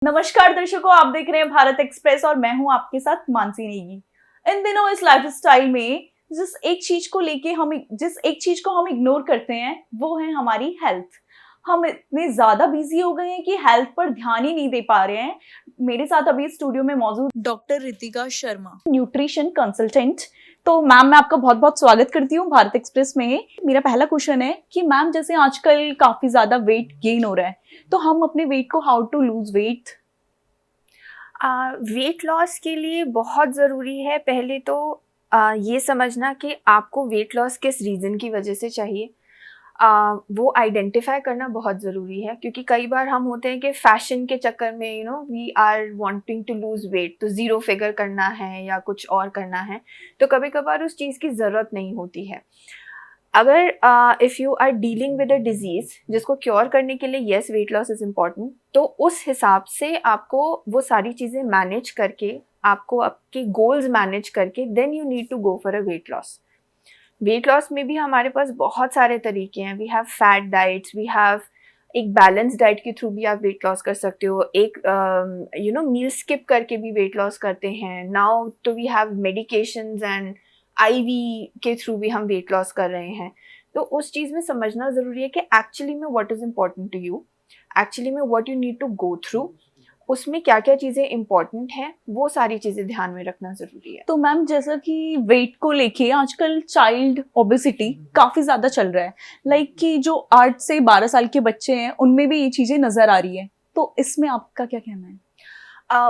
नमस्कार दर्शकों, आप देख रहे हैं भारत एक्सप्रेस और मैं हूं आपके साथ मानसी नेगी। इन दिनों इस लाइफस्टाइल में जिस एक चीज को हम इग्नोर करते हैं वो है हमारी हेल्थ। हम इतने ज्यादा बिजी हो गए हैं कि हेल्थ पर ध्यान ही नहीं दे पा रहे हैं। मेरे साथ अभी स्टूडियो में मौजूद doctor Ritika Sharma, nutrition consultant. तो मैम, मैं आपका बहुत बहुत स्वागत करती हूँ भारत एक्सप्रेस में। मेरा पहला क्वेश्चन है कि मैम, जैसे आजकल काफी ज्यादा वेट गेन हो रहा है, तो हम अपने वेट को how to lose weight? Weight loss के लिए बहुत ज़रूरी है पहले तो ये समझना कि आपको वेट लॉस किस रीज़न की वजह से चाहिए। वो आइडेंटिफाई करना बहुत ज़रूरी है, क्योंकि कई बार हम होते हैं कि फ़ैशन के चक्कर में we are wanting to lose weight, तो ज़ीरो फिगर करना है या कुछ और करना है, तो कभी कभार उस चीज़ की ज़रूरत नहीं होती है। अगर if you are dealing with a disease जिसको क्योर करने के लिए yes weight loss is important, तो उस हिसाब से आपको वो सारी चीज़ें मैनेज करके, आपको आपके गोल्स मैनेज करके then you need to go for a weight loss. Weight loss में भी हमारे पास बहुत सारे तरीके हैं। We have fat diets, we have एक बैलेंस डाइट के थ्रू भी आप वेट लॉस कर सकते हो। एक मील स्किप करके भी वेट लॉस करते हैं। नाउ तो we have medications and IV के थ्रू भी हम वेट लॉस कर रहे हैं। तो उस चीज़ में समझना ज़रूरी है कि एक्चुअली में what is important to you, actually में what you need to go through, उसमें क्या क्या चीज़ें इंपॉर्टेंट हैं, वो सारी चीज़ें ध्यान में रखना ज़रूरी है। तो मैम, जैसा कि वेट को लेके आजकल चाइल्ड ओबेसिटी काफी ज्यादा चल रहा है। लाइक कि जो 8 से 12 साल के बच्चे हैं उनमें भी ये चीजें नजर आ रही है, तो इसमें आपका क्या कहना है?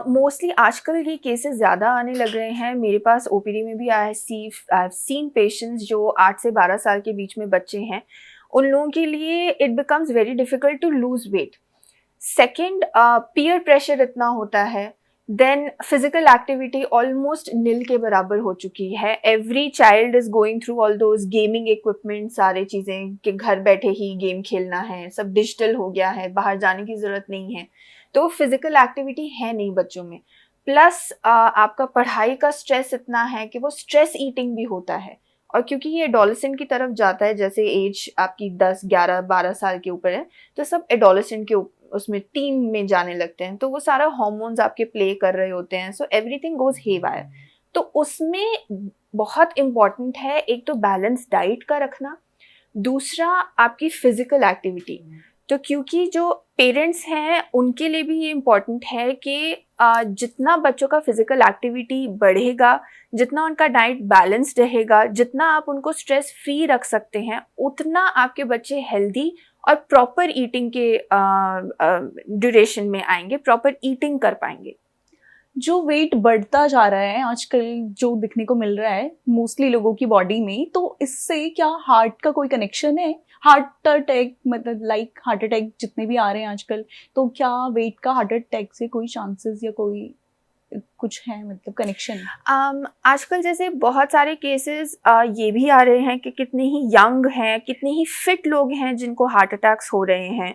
मोस्टली आजकल ये केसेस ज़्यादा आने लग रहे हैं। मेरे पास ओपीडी में भी आई हैव सीन पेशेंट्स जो 8 से 12 साल के बीच में बच्चे हैं। उन लोगों के लिए it becomes very difficult to lose weight. Second, peer pressure इतना होता है। Then physical activity almost nil के बराबर हो चुकी है। Every child is going through all those gaming equipment, सारे चीज़ें कि घर बैठे ही गेम खेलना है, सब डिजिटल हो गया है, बाहर जाने की ज़रूरत नहीं है। तो फिजिकल एक्टिविटी है नहीं बच्चों में। प्लस आपका पढ़ाई का स्ट्रेस इतना है कि वो स्ट्रेस ईटिंग भी होता है। और क्योंकि ये एडोलेसेंट की तरफ जाता है, जैसे एज आपकी 10, 11, 12 साल के ऊपर है, तो सब एडोलेसेंट के उसमें टीन में जाने लगते हैं, तो वो सारा हार्मोन्स आपके प्ले कर रहे होते हैं। So everything goes haywire. तो उसमें बहुत इम्पॉर्टेंट है एक तो बैलेंस डाइट का रखना, दूसरा आपकी फिजिकल एक्टिविटी। तो क्योंकि जो पेरेंट्स हैं उनके लिए भी ये इम्पॉर्टेंट है कि जितना बच्चों का फिजिकल एक्टिविटी बढ़ेगा, जितना उनका डाइट बैलेंस्ड रहेगा, जितना आप उनको स्ट्रेस फ्री रख सकते हैं, उतना आपके बच्चे हेल्दी और प्रॉपर ईटिंग के ड्यूरेशन में आएंगे, प्रॉपर ईटिंग कर पाएंगे। जो वेट बढ़ता जा रहा है आजकल, जो दिखने को मिल रहा है मोस्टली लोगों की बॉडी में, तो इससे क्या हार्ट का कोई कनेक्शन है? हार्ट अटैक, मतलब लाइक हार्ट अटैक जितने भी आ रहे हैं आजकल, तो क्या वेट का हार्ट अटैक से कोई चांसेस या कोई कुछ है, मतलब कनेक्शन? आजकल जैसे बहुत सारे केसेस ये भी आ रहे हैं कि कितने ही यंग हैं, कितने ही फिट लोग हैं जिनको हार्ट अटैक्स हो रहे हैं।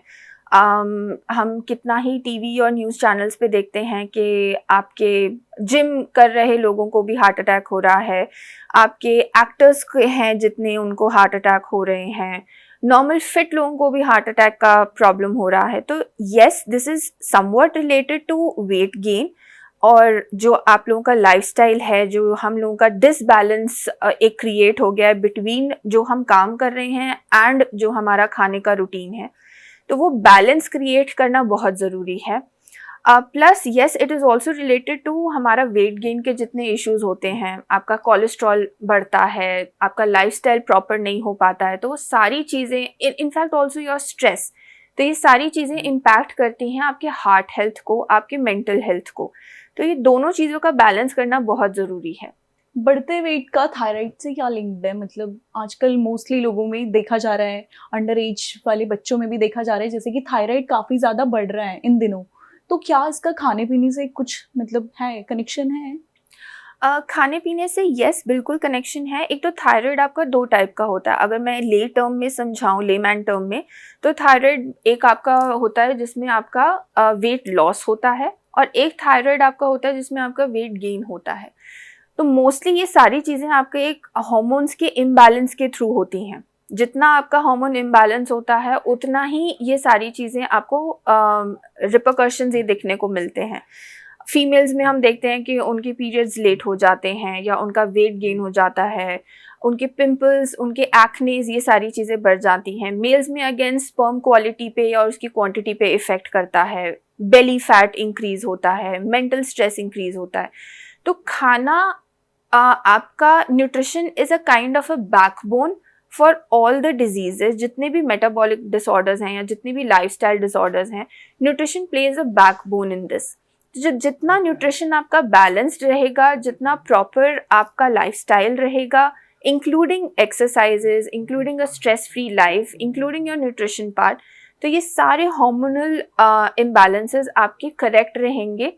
हम कितना ही टीवी और न्यूज़ चैनल्स पे देखते हैं कि आपके जिम कर रहे लोगों को भी हार्ट अटैक हो रहा है, आपके एक्टर्स के हैं जितने उनको हार्ट अटैक हो रहे हैं, नॉर्मल फिट लोगों को भी हार्ट अटैक का प्रॉब्लम हो रहा है। तो yes, this is something related to weight gain. और जो आप लोगों का लाइफस्टाइल है, जो हम लोगों का डिसबैलेंस एक क्रिएट हो गया है बिटवीन जो हम काम कर रहे हैं एंड जो हमारा खाने का रूटीन है, तो वो बैलेंस क्रिएट करना बहुत ज़रूरी है। Plus yes, it is also related to हमारा वेट गेन के जितने इश्यूज होते हैं, आपका कोलेस्ट्रॉल बढ़ता है, आपका लाइफस्टाइल प्रॉपर नहीं हो पाता है, तो वो सारी चीज़ें, इनफैक्ट ऑल्सो योर स्ट्रेस, तो ये सारी चीज़ें इम्पैक्ट करती हैं आपके हार्ट हेल्थ को, आपके मेंटल हेल्थ को। तो ये दोनों चीज़ों का बैलेंस करना बहुत ज़रूरी है। बढ़ते वेट का थायराइड से क्या लिंक्ड है? मतलब आजकल मोस्टली लोगों में देखा जा रहा है, अंडर एज वाले बच्चों में भी देखा जा रहा है, जैसे कि थायराइड काफी ज्यादा बढ़ रहा है इन दिनों। तो क्या इसका खाने पीने से कुछ मतलब है, कनेक्शन है? खाने पीने से येस, बिल्कुल कनेक्शन है। एक तो थायराइड आपका दो टाइप का होता है, अगर मैं ले टर्म में समझाऊँ, लेमैन टर्म में, तो थायराइड एक आपका होता है जिसमें आपका वेट लॉस होता है, और एक थायराइड आपका होता है जिसमें आपका वेट गेन होता है। तो मोस्टली ये सारी चीज़ें आपके एक हार्मोन्स के इम्बैलेंस के थ्रू होती हैं। जितना आपका हार्मोन इम्बैलेंस होता है उतना ही ये सारी चीज़ें आपको रिपरकशंस ये दिखने को मिलते हैं। फीमेल्स में हम देखते हैं कि उनके पीरियड्स लेट हो जाते हैं या उनका वेट गेन हो जाता है, उनके पिंपल्स, उनके एक्नेस, ये सारी चीज़ें बढ़ जाती हैं। मेल्स में अगेन स्पर्म क्वालिटी पे या उसकी क्वांटिटी पे इफ़ेक्ट करता है, बेली फैट इंक्रीज़ होता है, मेंटल स्ट्रेस इंक्रीज़ होता है। तो खाना आपका nutrition is a kind of a backbone for all the diseases. जितने भी मेटाबॉलिक डिसऑर्डर्स हैं या जितने भी लाइफस्टाइल डिसऑर्डर्स हैं, nutrition plays a backbone in this. जितना न्यूट्रिशन आपका बैलेंस्ड रहेगा, जितना प्रॉपर आपका लाइफस्टाइल रहेगा, including exercises, including a stress free life, including your nutrition part, तो ये सारे हार्मोनल इम्बैलेंसेस आपके करेक्ट रहेंगे।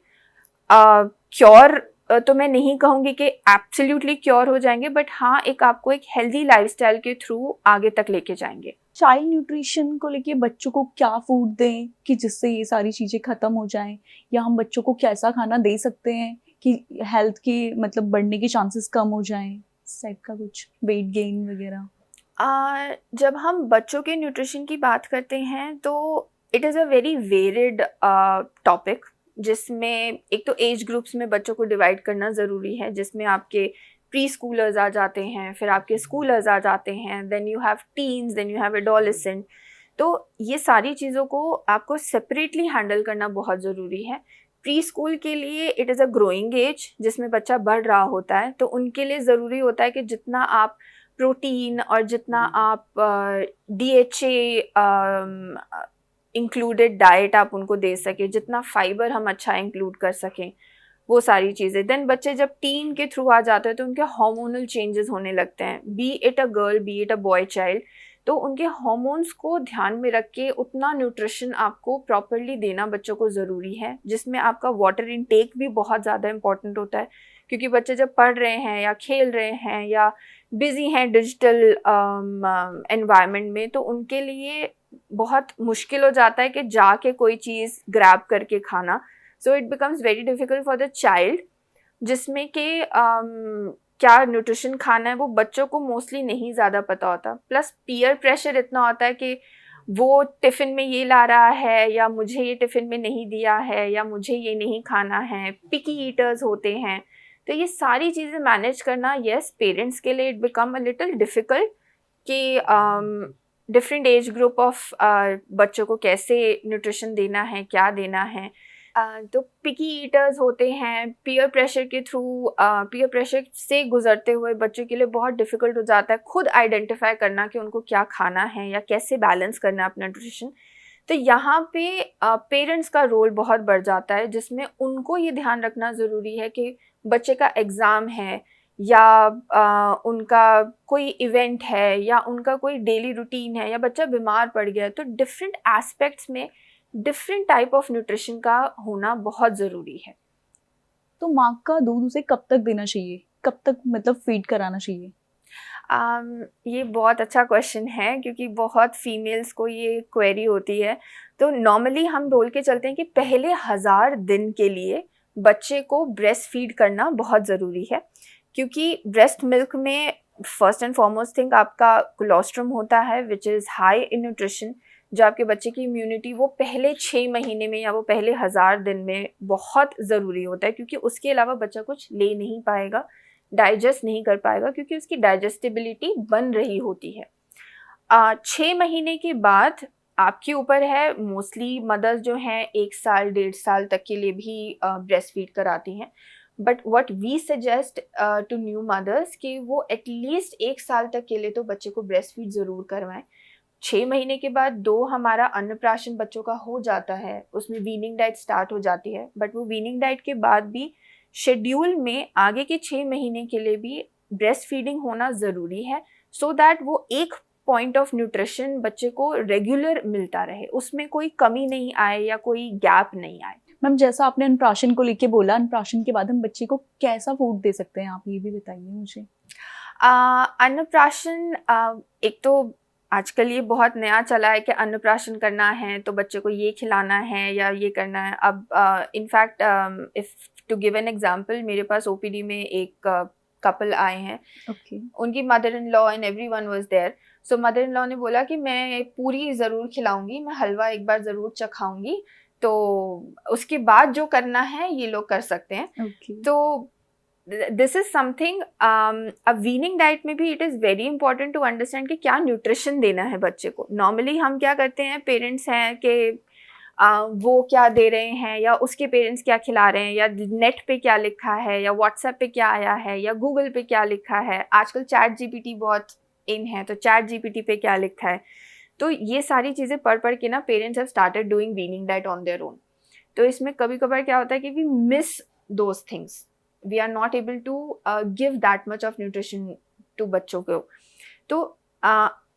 क्योर तो मैं नहीं कहूँगी कि एब्सोल्युटली क्योर हो जाएंगे, बट हाँ, एक आपको एक हेल्दी लाइफस्टाइल के थ्रू आगे तक लेके जाएंगे। चाइल्ड न्यूट्रिशन को लेके बच्चों को क्या फूड दें कि जिससे ये सारी चीज़ें ख़त्म हो जाएं, या हम बच्चों को कैसा खाना दे सकते हैं कि हेल्थ के मतलब बढ़ने के चांसेस कम हो जाएं, इस टाइप का कुछ, वेट गेन वगैरह? जब हम बच्चों के न्यूट्रिशन की बात करते हैं तो it is a very varied topic, जिसमें एक तो एज ग्रुप्स में बच्चों को डिवाइड करना ज़रूरी है, जिसमें आपके प्री स्कूलर्स आ जाते हैं, फिर आपके स्कूलर्स आ जाते हैं, then you have teens, then you have adolescent. तो ये सारी चीज़ों को आपको सेपरेटली हैंडल करना बहुत ज़रूरी है। प्री स्कूल के लिए it is a growing age, जिसमें बच्चा बढ़ रहा होता है, तो उनके लिए ज़रूरी होता है कि जितना आप प्रोटीन और जितना आप DHA इंक्लूडेड डाइट आप उनको दे सकें, जितना फाइबर हम अच्छा इंक्लूड कर सकें, वो सारी चीज़ें। देन बच्चे जब टीन के थ्रू आ जाते हैं तो उनके हार्मोनल चेंजेस होने लगते हैं, B it a girl, B it a boy child. तो उनके हार्मोन्स को ध्यान में रख के उतना न्यूट्रिशन आपको प्रॉपरली देना बच्चों को ज़रूरी है, जिसमें आपका वाटर इनटेक भी बहुत ज़्यादा इंपॉर्टेंट होता है, क्योंकि बच्चे जब पढ़ रहे हैं या खेल रहे हैं या बिजी हैं डिजिटल एनवायरनमेंट में, तो उनके लिए बहुत मुश्किल हो जाता है कि जाके कोई चीज़ ग्रैब करके खाना। So it becomes very difficult for the child, जिसमें कि क्या न्यूट्रिशन खाना है वो बच्चों को मोस्टली नहीं ज़्यादा पता होता। प्लस पीयर प्रेशर इतना होता है कि वो टिफ़िन में ये ला रहा है या मुझे ये टिफ़िन में नहीं दिया है या मुझे ये नहीं खाना है, पिकी ईटर्स होते हैं। तो ये सारी चीज़ें मैनेज करना, येस, पेरेंट्स के लिए it become a little difficult कि डिफरेंट एज ग्रुप ऑफ बच्चों को कैसे न्यूट्रिशन देना है, क्या देना है। तो पिकी ईटर्स होते हैं, पीयर प्रेशर के थ्रू, पीयर प्रेशर से गुजरते हुए बच्चों के लिए बहुत डिफ़िकल्ट हो जाता है खुद आइडेंटिफाई करना कि उनको क्या खाना है या कैसे बैलेंस करना है अपना न्यूट्रिशन। तो यहाँ पे पेरेंट्स का रोल बहुत बढ़ जाता है, जिसमें उनको ये ध्यान रखना ज़रूरी है कि बच्चे का एग्ज़ाम है या उनका कोई इवेंट है या उनका कोई डेली रूटीन है या बच्चा बीमार पड़ गया है, तो डिफरेंट एस्पेक्ट्स में डिफरेंट टाइप ऑफ न्यूट्रिशन का होना बहुत ज़रूरी है। तो माँ का दूध उसे कब तक देना चाहिए, कब तक मतलब फीड कराना चाहिए? ये बहुत अच्छा क्वेश्चन है, क्योंकि बहुत फीमेल्स को ये क्वेरी होती है। तो नॉर्मली हम बोल के चलते हैं कि पहले 1000 दिन के लिए बच्चे को ब्रेस्ट फीड करना बहुत ज़रूरी है, क्योंकि ब्रेस्ट मिल्क में फर्स्ट एंड फॉरमोस्ट थिंग आपका कोलोस्ट्रम होता है, which is high in nutrition, जो आपके बच्चे की इम्यूनिटी वो पहले 6 महीने में या वो पहले 1000 दिन में बहुत ज़रूरी होता है, क्योंकि उसके अलावा बच्चा कुछ ले नहीं पाएगा, डाइजेस्ट नहीं कर पाएगा, क्योंकि उसकी डाइजेस्टिबिलिटी बन रही होती है। 6 महीने के बाद आपके ऊपर है, मोस्टली मदर्स जो हैं 1 साल 1.5 साल तक के लिए भी ब्रेस्ट फीड कराती हैं, but what we suggest to new mothers कि वो एटलीस्ट 1 साल तक के लिए तो बच्चे को ब्रेस्ट फीड ज़रूर करवाएं। 6 महीने के बाद 2 हमारा अन्नप्राशन बच्चों का हो जाता है, उसमें वीनिंग डाइट स्टार्ट हो जाती है, बट वो वीनिंग डाइट के बाद भी शेड्यूल में आगे के 6 महीने के लिए भी ब्रेस्ट फीडिंग होना ज़रूरी है, सो दैट वो एक पॉइंट ऑफ न्यूट्रिशन बच्चे को रेगुलर मिलता रहे, उसमें कोई कमी नहीं आए या कोई गैप नहीं आए। मैम, जैसा आपने अन्नप्राशन को लेके बोला, अन्नप्राशन के बाद हम बच्चे को कैसा फूड दे सकते हैं, आप ये भी बताइए मुझे। अन्नप्राशन, एक तो आजकल ये बहुत नया चला है कि अन्नप्राशन करना है तो बच्चे को ये खिलाना है या ये करना है। अब in fact if two give an example, मेरे पास OPD में एक कपल आए हैं, ओके। उनकी mother in law and everyone was there. So mother in law ने बोला कि मैं पूरी ज़रूर खिलाऊंगी, मैं हलवा एक बार ज़रूर चखाऊंगी, तो उसके बाद जो करना है ये लोग कर सकते हैं। ओके। तो दिस इज समथिंग, अब वीनिंग डाइट में भी it is very important to understand कि क्या न्यूट्रिशन देना है बच्चे को। नॉर्मली हम क्या करते हैं, पेरेंट्स हैं कि वो क्या दे रहे हैं, या उसके पेरेंट्स क्या खिला रहे हैं, या नेट पे क्या लिखा है, या व्हाट्सएप पे क्या आया है, या गूगल पे क्या लिखा है। आजकल चैट जीपीटी बहुत इन है, तो चैट जीपीटी पे क्या लिखा है। तो ये सारी चीज़ें पढ़ पढ़ के ना parents have started doing weaning diet on their own. तो इसमें कभी कभार क्या होता है कि we miss those things, we are not able to give that much of nutrition to बच्चों को। तो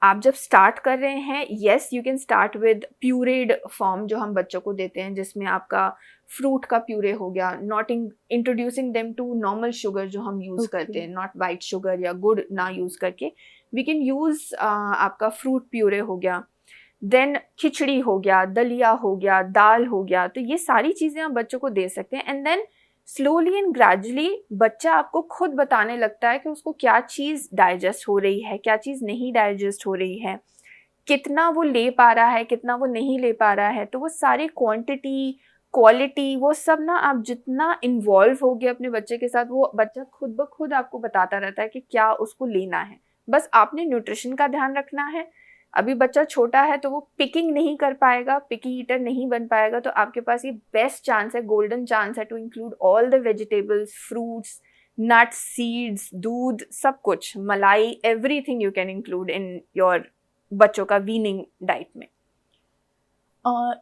आप जब स्टार्ट कर रहे हैं, yes you can start with pureed form जो हम बच्चों को देते हैं, जिसमें आपका फ्रूट का प्यूरे हो गया, not introducing them to normal sugar जो हम यूज़ करते हैं, नॉट वाइट शुगर या गुड़ ना यूज़ करके वी कैन यूज़ आपका फ्रूट प्यूरे हो गया, देन खिचड़ी हो गया, दलिया हो गया, दाल हो गया। तो ये सारी चीज़ें आप बच्चों को दे सकते हैं, and then slowly and gradually बच्चा आपको खुद बताने लगता है कि उसको क्या चीज़ डाइजेस्ट हो रही है, क्या चीज़ नहीं डाइजेस्ट हो रही है, कितना वो ले पा रहा है, कितना वो नहीं ले पा रहा है। तो वो सारी क्वांटिटी, क्वालिटी, वो सब ना आप जितना इन्वॉल्व हो गए अपने बच्चे के साथ, वो बच्चा खुद ब खुद आपको बताता रहता है कि क्या उसको लेना है। बस आपने न्यूट्रिशन का ध्यान रखना है। अभी बच्चा छोटा है तो वो पिकिंग नहीं कर पाएगा, पिकी ईटर नहीं बन पाएगा, तो आपके पास ये बेस्ट चांस है, गोल्डन चांस है to include all the vegetables, fruits, nuts, seeds, दूध, सब कुछ, मलाई, everything you can include in your बच्चों का वीनिंग डाइट में।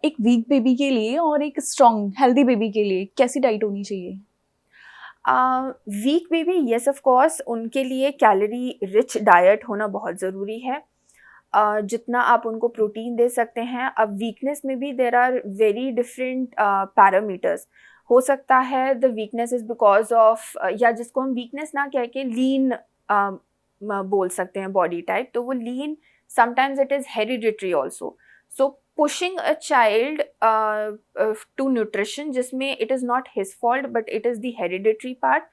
एक वीक बेबी के लिए और एक स्ट्रॉन्ग हेल्दी बेबी के लिए कैसी डाइट होनी चाहिए? Weak baby, yes of course, उनके लिए कैलोरी रिच डाइट होना बहुत ज़रूरी है। जितना आप उनको प्रोटीन दे सकते हैं। अब वीकनेस में भी there are very different parameters. हो सकता है the weakness is because of, या जिसको हम वीकनेस ना कह के लीन बोल सकते हैं बॉडी टाइप, तो वो lean sometimes it is hereditary also. So pushing a child to nutrition जिसमें it is not his fault but it is the hereditary part,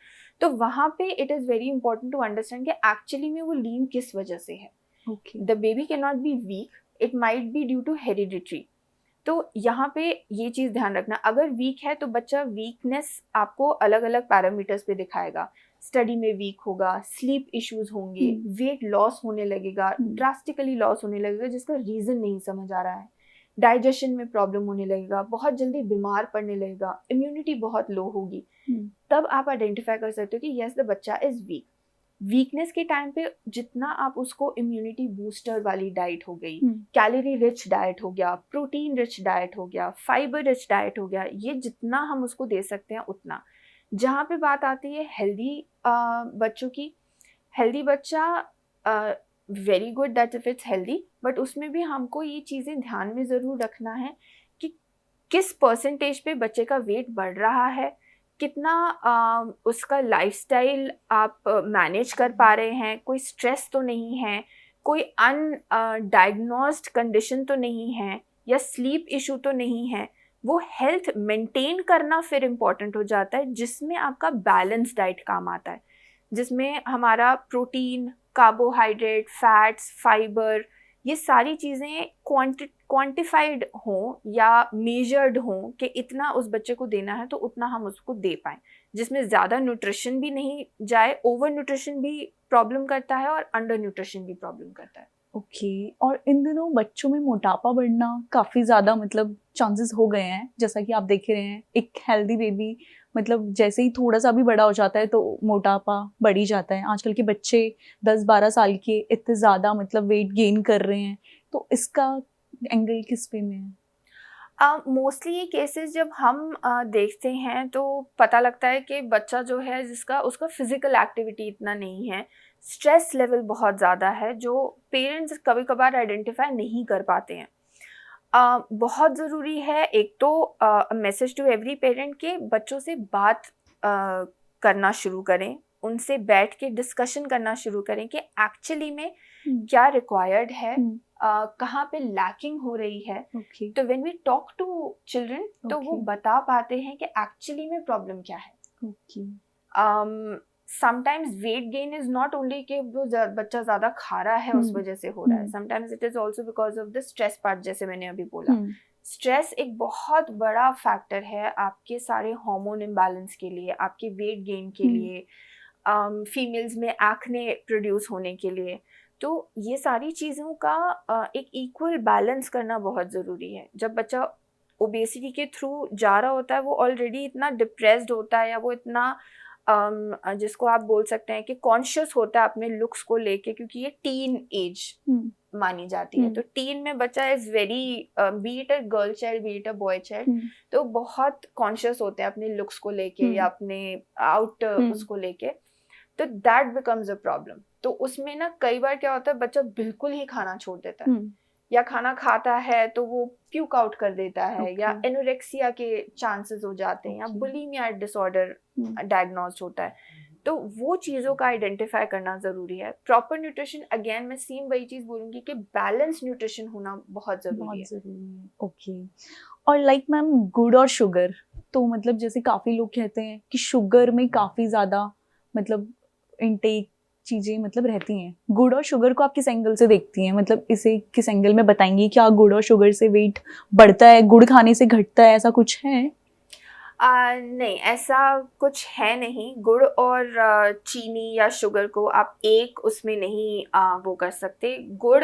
तो वहाँ पे it is very important to understand कि actually में वो लीन किस वजह से है। Okay. The baby cannot be weak, it might be due to hereditary। तो यहाँ पे ये चीज़ ध्यान रखना, अगर वीक है तो बच्चा वीकनेस आपको अलग अलग पैरामीटर्स पे दिखाएगा। स्टडी में वीक होगा, स्लीप इश्यूज होंगे, वेट लॉस होने लगेगा, ड्रास्टिकली लॉस होने लगेगा जिसका रीज़न नहीं समझ आ रहा है, डाइजेशन में प्रॉब्लम होने लगेगा, बहुत जल्दी बीमार पड़ने लगेगा, इम्यूनिटी बहुत लो होगी। तब आप आइडेंटिफाई कर सकते हो कि यस द बच्चा इज़ वीक। वीकनेस के टाइम पे जितना आप उसको इम्यूनिटी बूस्टर वाली डाइट हो गई, कैलोरी रिच डाइट हो गया, प्रोटीन रिच डाइट हो गया, फाइबर रिच डाइट हो गया, ये जितना हम उसको दे सकते हैं उतना। जहाँ पे बात आती है हेल्दी बच्चों की, हेल्दी बच्चा very good that if it's healthy, but उसमें भी हमको ये चीज़ें ध्यान में ज़रूर रखना है कि किस परसेंटेज पे बच्चे का वेट बढ़ रहा है, कितना उसका लाइफस्टाइल आप मैनेज कर पा रहे हैं, कोई स्ट्रेस तो नहीं है, कोई अनडायग्नोस्ड कंडीशन तो नहीं है, या स्लीप इशू तो नहीं है। वो हेल्थ मेंटेन करना फिर इम्पॉर्टेंट हो जाता है, जिसमें आपका बैलेंस डाइट काम आता है, जिसमें हमारा प्रोटीन, कार्बोहाइड्रेट, फैट्स, फाइबर, ये सारी चीज़ें क्वांटिफाइड हों या मेजर्ड हों कि इतना उस बच्चे को देना है तो उतना हम उसको दे पाएँ, जिसमें ज़्यादा न्यूट्रिशन भी नहीं जाए, ओवर न्यूट्रिशन भी प्रॉब्लम करता है और अंडर न्यूट्रिशन भी प्रॉब्लम करता है। ओके। और इन दिनों बच्चों में मोटापा बढ़ना काफ़ी ज़्यादा मतलब चांसेस हो गए हैं, जैसा कि आप देख रहे हैं एक हेल्दी बेबी मतलब जैसे ही थोड़ा सा भी बड़ा हो जाता है तो मोटापा बढ़ ही जाता है। आजकल के बच्चे 10-12 साल के इतने ज़्यादा मतलब वेट गेन कर रहे हैं, तो इसका एंगल किस पे में है? मोस्टली ये केसेस जब हम देखते हैं तो पता लगता है कि बच्चा जो है जिसका उसका फिजिकल एक्टिविटी इतना नहीं है, स्ट्रेस लेवल बहुत ज़्यादा है, जो पेरेंट्स कभी कभार आइडेंटिफाई नहीं कर पाते हैं। बहुत ज़रूरी है एक तो मैसेज टू एवरी पेरेंट के बच्चों से बात करना शुरू करें, उनसे बैठ के डिस्कशन करना शुरू करें कि एक्चुअली में क्या रिक्वायर्ड है, कहाँ पे लैकिंग हो रही है। तो when we talk to children तो वो बता पाते हैं कि एक्चुअली में प्रॉब्लम क्या है। Sometimes weight gain is not only कि वो बच्चा ज़्यादा खा रहा है उस वजह से हो रहा है, sometimes it is also because of the stress part, जैसे मैंने अभी बोला। स्ट्रेस एक बहुत बड़ा फैक्टर है आपके सारे हार्मोन इम्बैलेंस के लिए, आपके वेट गेन के लिए, फीमेल्स में एक्ने प्रोड्यूस होने के लिए। तो ये सारी चीज़ों का एक इक्वल बैलेंस करना बहुत ज़रूरी है। जब बच्चा ओबेसिटी के थ्रू जा रहा होता है, वो ऑलरेडी इतना डिप्रेस्ड होता है, या वो इतना जिसको आप बोल सकते हैं कि कॉन्शियस होता है अपने लुक्स को लेके, क्योंकि ये टीन एज मानी जाती है। तो टीन में बच्चा is very, B it a girl child B it a boy child, तो बहुत कॉन्शियस होते हैं अपने लुक्स को लेके या अपने आउट उसको लेके। तो दैट बिकम्स अ प्रॉब्लम। तो उसमें ना कई बार क्या होता है, बच्चा बिल्कुल ही खाना छोड़ देता है, या खाना खाता है तो वो प्यूक आउट कर देता है, या एनोरेक्सिया के चांसेस हो जाते हैं, या बुलिमिया डिसऑर्डर डायग्नोज होता है। तो वो चीज़ों का आइडेंटिफाई करना ज़रूरी है। प्रॉपर न्यूट्रिशन, अगेन मैं सेम वही चीज़ बोलूँगी कि बैलेंस न्यूट्रिशन होना बहुत ज़रूरी है। ओके। और लाइक मैम, गुड़ और शुगर, तो मतलब जैसे काफ़ी लोग कहते हैं कि शुगर में काफ़ी ज़्यादा मतलब इनटेक चीज़ें मतलब रहती हैं। गुड़ और शुगर को आप किस एंगल से देखती हैं? मतलब इसे किस एंगल में बताएंगी? क्या गुड़ और शुगर से वेट बढ़ता है, गुड़ खाने से घटता है, ऐसा कुछ है? नहीं, ऐसा कुछ है नहीं। गुड़ और चीनी या शुगर को आप एक उसमें नहीं वो कर सकते। गुड़,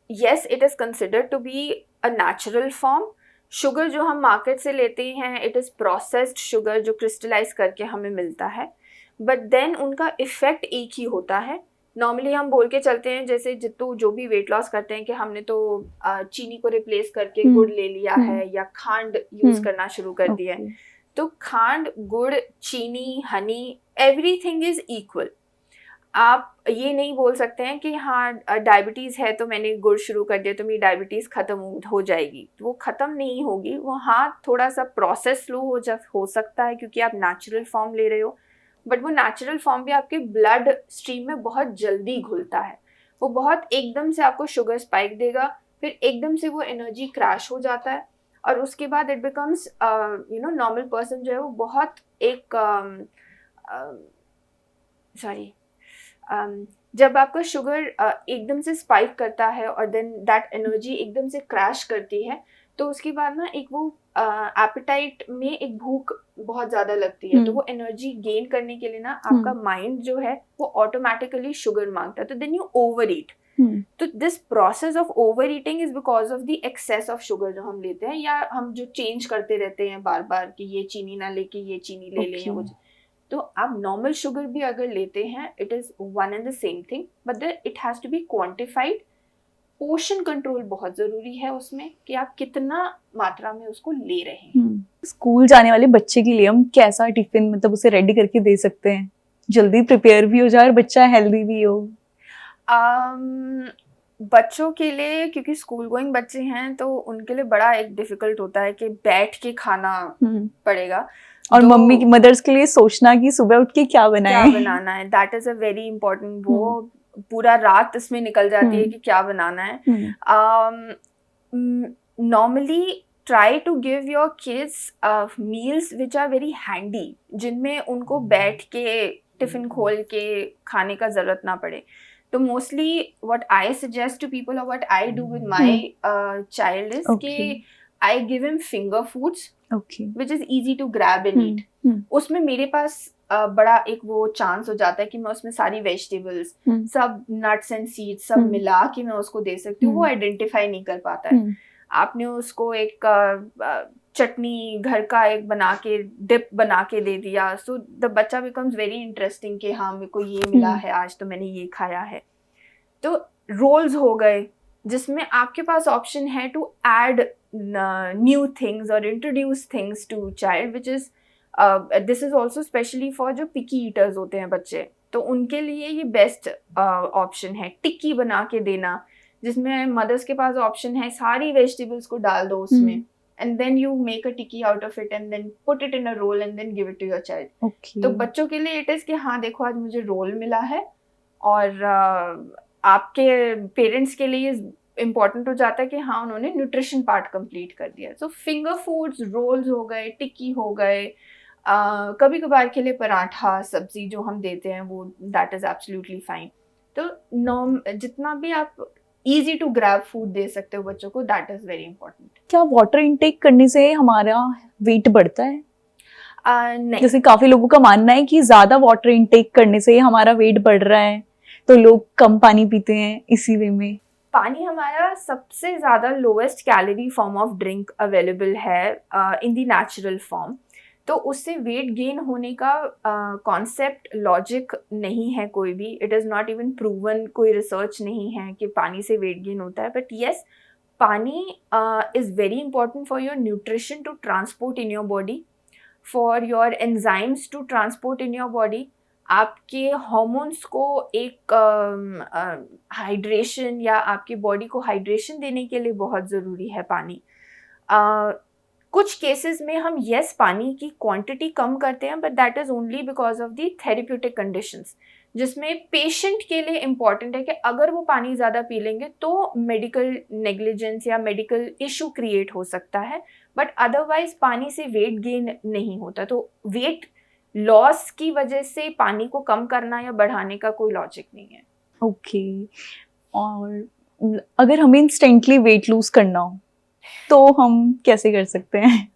yes, it is considered to be a natural form. Sugar जो हम मार्केट से लेते हैं, इट इज़ प्रोसेस्ड शुगर जो क्रिस्टलाइज करके हमें मिलता है, बट देन उनका इफ़ेक्ट एक ही होता है। नॉर्मली हम बोल के चलते हैं, जैसे जितू जो भी वेट लॉस करते हैं, कि हमने तो चीनी को रिप्लेस करके गुड़ ले लिया है, या खांड यूज़ करना शुरू कर दिया है। तो खांड, गुड़, चीनी, हनी, एवरीथिंग इज़ इक्वल। आप ये नहीं बोल सकते हैं कि हाँ डायबिटीज़ है तो मैंने गुड़ शुरू कर दिया तो मेरी डायबिटीज़ ख़त्म हो जाएगी। तो वो ख़त्म नहीं होगी, वो हाँ थोड़ा सा प्रोसेस स्लो हो सकता है, क्योंकि आप नेचुरल फॉर्म ले रहे हो, बट वो नेचुरल फॉर्म भी आपके ब्लड स्ट्रीम में बहुत जल्दी घुलता है। वो बहुत एकदम से आपको शुगर स्पाइक देगा, फिर एकदम से वो एनर्जी क्रैश हो जाता है, और उसके बाद इट बिकम्स नॉर्मल पर्सन जो है वो बहुत एक जब आपका शुगर एकदम से स्पाइक करता है और देन दैट एनर्जी एकदम से क्रैश करती है, तो उसके बाद ना एक वो एपेटाइट में एक भूख बहुत ज़्यादा लगती है। तो वो एनर्जी गेन करने के लिए ना आपका माइंड जो है वो ऑटोमेटिकली शुगर मांगता है, तो देन यू ओवर ईट। तो this process of over eating is because of the excess of sugar जो हम लेते हैं, या हम जो चेंज करते रहते हैं बार बार कि ये चीनी ना लेके ये चीनी ले लें, या कुछ। तो आप नॉर्मल शुगर भी अगर लेते हैं, it is one and the same thing, but it has to be quantified. Portion control बहुत ज़रूरी है उसमें, कि आप कितना मात्रा में उसको ले रहे हैं। स्कूल जाने वाले बच्चे के लिए हम कैसा टिफिन मतलब उसे रेडी करके दे सकते हैं, जल्दी प्रिपेयर भी हो जाए और बच्चा हेल्दी भी हो? बच्चों के लिए, क्योंकि स्कूल गोइंग बच्चे हैं, तो उनके लिए बड़ा एक डिफिकल्ट होता है कि बैठ के खाना पड़ेगा, और मम्मी की मदर्स के लिए सोचना कि सुबह उठ के क्या बनाना है, that is a very important. वो पूरा रात इसमें निकल जाती है कि क्या बनाना है। Normally try to give your kids meals which are very handy, जिनमें उनको बैठ के टिफिन खोल के खाने का जरूरत ना पड़े। तो mostly what I suggest to people और what I do with my child is कि I give him finger foods which is easy to grab and eat. उसमें मेरे पास बड़ा एक वो चांस हो जाता है कि मैं उसमें सारी वेजिटेबल्स, सब नट्स एंड सीड्स सब मिला के मैं उसको दे सकती हूँ। वो आइडेंटिफाई नहीं कर पाता है। आपने उसको एक चटनी घर का एक बना के डिप बना के दे दिया, सो द बच्चा बिकम्स वेरी इंटरेस्टिंग कि हाँ मेरे को ये मिला है आज, तो मैंने ये खाया है। तो रोल्स हो गए जिसमें आपके पास ऑप्शन है टू ऐड न्यू थिंग्स और introduce things to child, which is this is also specially for जो पिकी ईटर्स होते हैं बच्चे, तो उनके लिए ये बेस्ट ऑप्शन है। टिक्की बना के देना, जिसमें मदर्स के पास ऑप्शन है सारी वेजिटेबल्स को डाल दो उसमें, and then you make a tikki out of it and then put it in a roll and then give it to your child. तो बच्चों के लिए it is कि हाँ देखो आज मुझे रोल मिला है, और आपके पेरेंट्स के लिए इम्पॉर्टेंट हो जाता है कि हाँ उन्होंने न्यूट्रिशन पार्ट कंप्लीट कर दिया। सो फिंगर फूड्स, रोल्स हो गए, टिक्की हो गए, कभी कभार के लिए पराठा सब्जी जो हम देते हैं वो दैट इज़ एब्सोल्युटली फाइन। तो नॉर्म जितना भी आप इजी टू ग्रैब फूड दे सकते हो बच्चों को, दैट इज़ वेरी इंपॉर्टेंट। क्या वाटर इनटेक करने से हमारा वेट बढ़ता है? नहीं। जैसे काफी लोगों का मानना है कि ज्यादा वाटर इनटेक करने से हमारा वेट बढ़ रहा है, तो लोग कम पानी पीते हैं इसी वे में। पानी हमारा सबसे ज़्यादा lowest calorie form of drink available है इन द नेचुरल फॉर्म। तो उससे वेट गेन होने का कॉन्सेप्ट लॉजिक नहीं है कोई भी। It is not even proven, कोई रिसर्च नहीं है कि पानी से वेट गेन होता है। But yes, pani is very important for your nutrition to transport in your body, for your enzymes to transport in your body. आपके हॉर्मोन्स को एक हाइड्रेशन या आपकी बॉडी को हाइड्रेशन देने के लिए बहुत ज़रूरी है पानी। कुछ केसेस में हम येस पानी की क्वांटिटी कम करते हैं, but that is only because of the therapeutic conditions, जिसमें पेशेंट के लिए इम्पॉर्टेंट है कि अगर वो पानी ज़्यादा पी लेंगे तो मेडिकल नेग्लिजेंस या मेडिकल इशू क्रिएट हो सकता है। बट अदरवाइज पानी से वेट गेन नहीं होता। तो वेट लॉस की वजह से पानी को कम करना या बढ़ाने का कोई लॉजिक नहीं है। ओके। और अगर हमें इंस्टेंटली वेट लूज करना हो तो हम कैसे कर सकते हैं?